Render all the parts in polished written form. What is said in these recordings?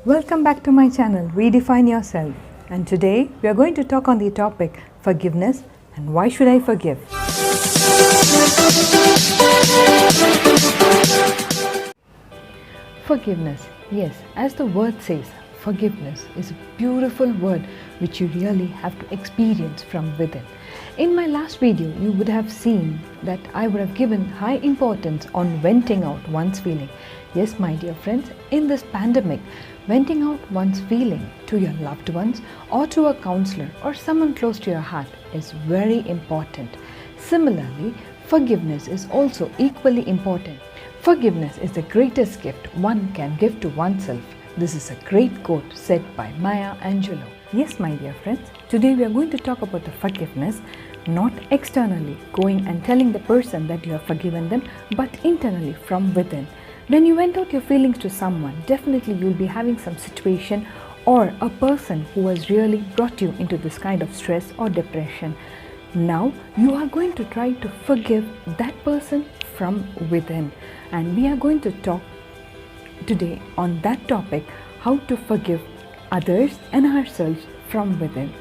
Welcome back to my channel, Redefine Yourself. And today we are going to talk on the topic forgiveness and why should I forgive? Forgiveness. Yes, as the word says, forgiveness is a beautiful word which you really have to experience from within. In my last video, you would have seen that I would have given high importance on venting out one's feeling. Yes, my dear friends, in this pandemic, venting out one's feeling to your loved ones or to a counselor or someone close to your heart is very important. Similarly, forgiveness is also equally important. Forgiveness is the greatest gift one can give to oneself. This is a great quote said by Maya Angelou. Yes, my dear friends, today we are going to talk about the forgiveness, not externally going and telling the person that you have forgiven them, but internally from within. When you vent out your feelings to someone, definitely you'll be having some situation or a person who has really brought you into this kind of stress or depression. Now you are going to try to forgive that person from within, and we are going to talk today on that topic, how to forgive others and ourselves from within.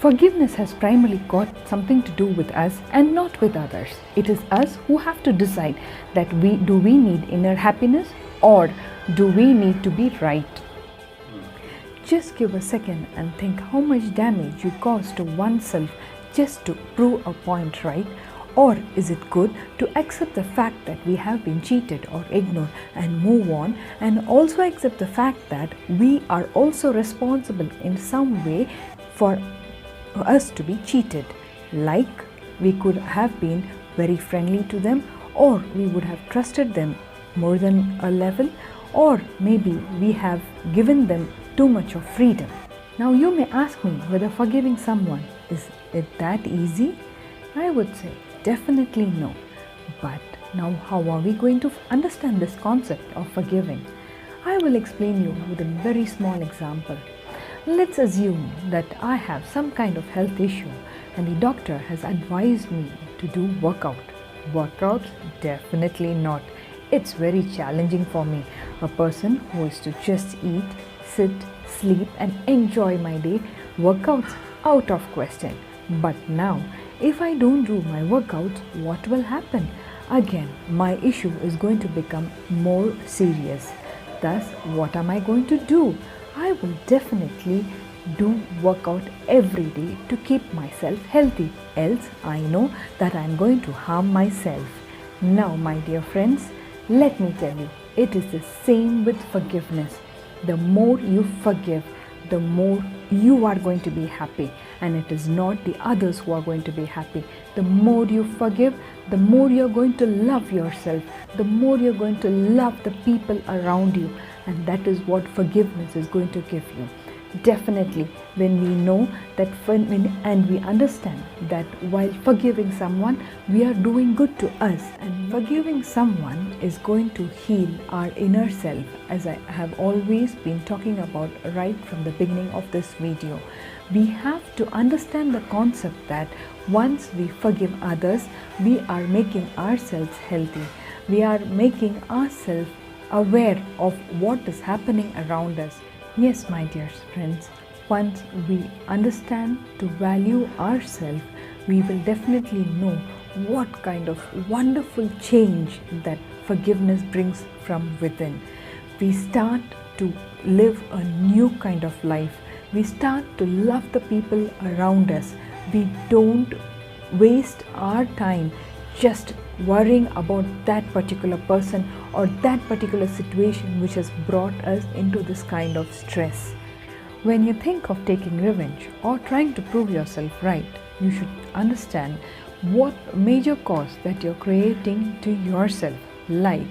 Forgiveness has primarily got something to do with us and not with others. It is us who have to decide that do we need inner happiness or do we need to be right. Just give a second and think how much damage you cause to oneself just to prove a point right. Or is it good to accept the fact that we have been cheated or ignored and move on, and also accept the fact that we are also responsible in some way for us to be cheated? Like we could have been very friendly to them, or we would have trusted them more than a level, or maybe we have given them too much of freedom. Now you may ask me whether forgiving someone, is it that easy? I would say definitely no. But now how are we going to understand this concept of forgiving? I will explain you with a very small example. Let's assume that I have some kind of health issue and the doctor has advised me to do workout. Workouts? Definitely not. It's very challenging for me, a person who is to just eat, sit, sleep and enjoy my day. Workouts? Out of question. But now, if I don't do my workouts, what will happen? Again, my issue is going to become more serious. Thus, what am I going to do? I will definitely do workout every day to keep myself healthy. Else, I know that I am going to harm myself. Now, my dear friends, let me tell you, it is the same with forgiveness. The more you forgive, the more you are going to be happy, and it is not the others who are going to be happy. The more you forgive, the more you're going to love yourself, the more you're going to love the people around you, and that is what forgiveness is going to give you. Definitely, when we know that and we understand that while forgiving someone, we are doing good to us, and forgiving someone is going to heal our inner self, as I have always been talking about right from the beginning of this video. We have to understand the concept that once we forgive others, we are making ourselves healthy. We are making ourselves aware of what is happening around us. Yes, my dear friends, once we understand to value ourselves, we will definitely know what kind of wonderful change that forgiveness brings from within. We start to live a new kind of life. We start to love the people around us. We don't waste our time just worrying about that particular person or that particular situation which has brought us into this kind of stress. When you think of taking revenge or trying to prove yourself right, you should understand what major cause that you're creating to yourself. Like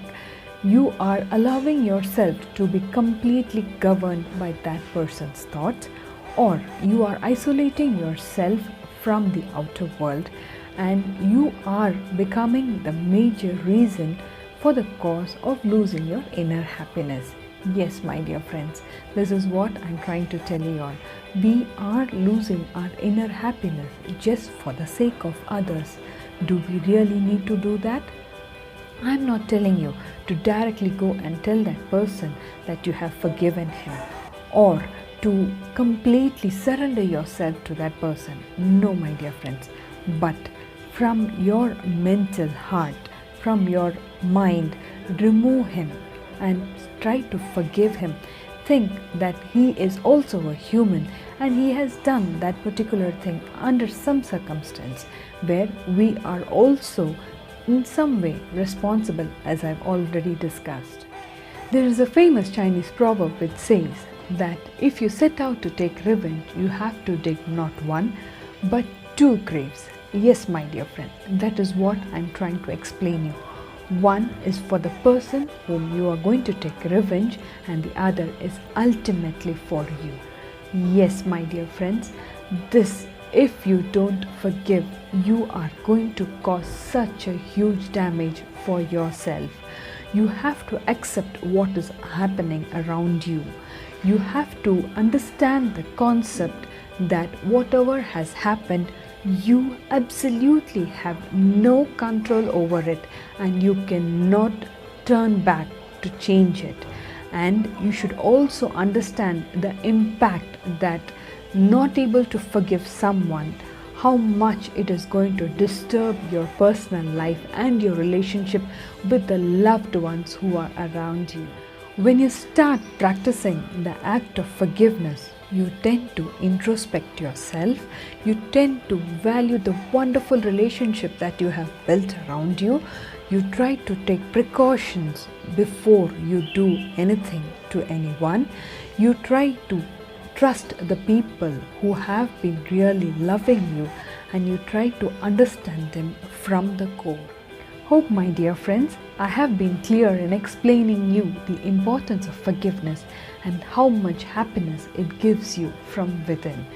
you are allowing yourself to be completely governed by that person's thoughts, or you are isolating yourself from the outer world, and you are becoming the major reason for the cause of losing your inner happiness. Yes, my dear friends, this is what I'm trying to tell you all. We are losing our inner happiness just for the sake of others. Do we really need to do that? I'm not telling you to directly go and tell that person that you have forgiven him or to completely surrender yourself to that person. No, my dear friends. But from your mental heart, from your mind, remove him and try to forgive him. Think that he is also a human and he has done that particular thing under some circumstance where we are also in some way responsible, as I've already discussed. There is a famous Chinese proverb which says that if you set out to take revenge, you have to dig not one but two graves. Yes, my dear friend, that is what I'm trying to explain you. One is for the person whom you are going to take revenge, and the other is ultimately for you. Yes, my dear friends, if you don't forgive, you are going to cause such a huge damage for yourself. You have to accept what is happening around you. You have to understand the concept that whatever has happened, you absolutely have no control over it and you cannot turn back to change it. And you should also understand the impact that not able to forgive someone, how much it is going to disturb your personal life and your relationship with the loved ones who are around you. When you start practicing the act of forgiveness, you tend to introspect yourself, you tend to value the wonderful relationship that you have built around you, you try to take precautions before you do anything to anyone, you try to trust the people who have been really loving you, and you try to understand them from the core. Hope, my dear friends, I have been clear in explaining you the importance of forgiveness and how much happiness it gives you from within.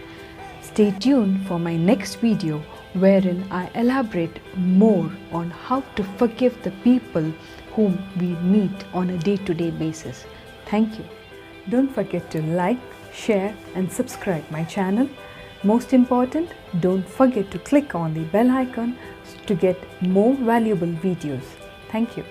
Stay tuned for my next video wherein I elaborate more on how to forgive the people whom we meet on a day-to-day basis. Thank you. Don't forget to like, share and subscribe my channel. Most important, don't forget to click on the bell icon to get more valuable videos. Thank you.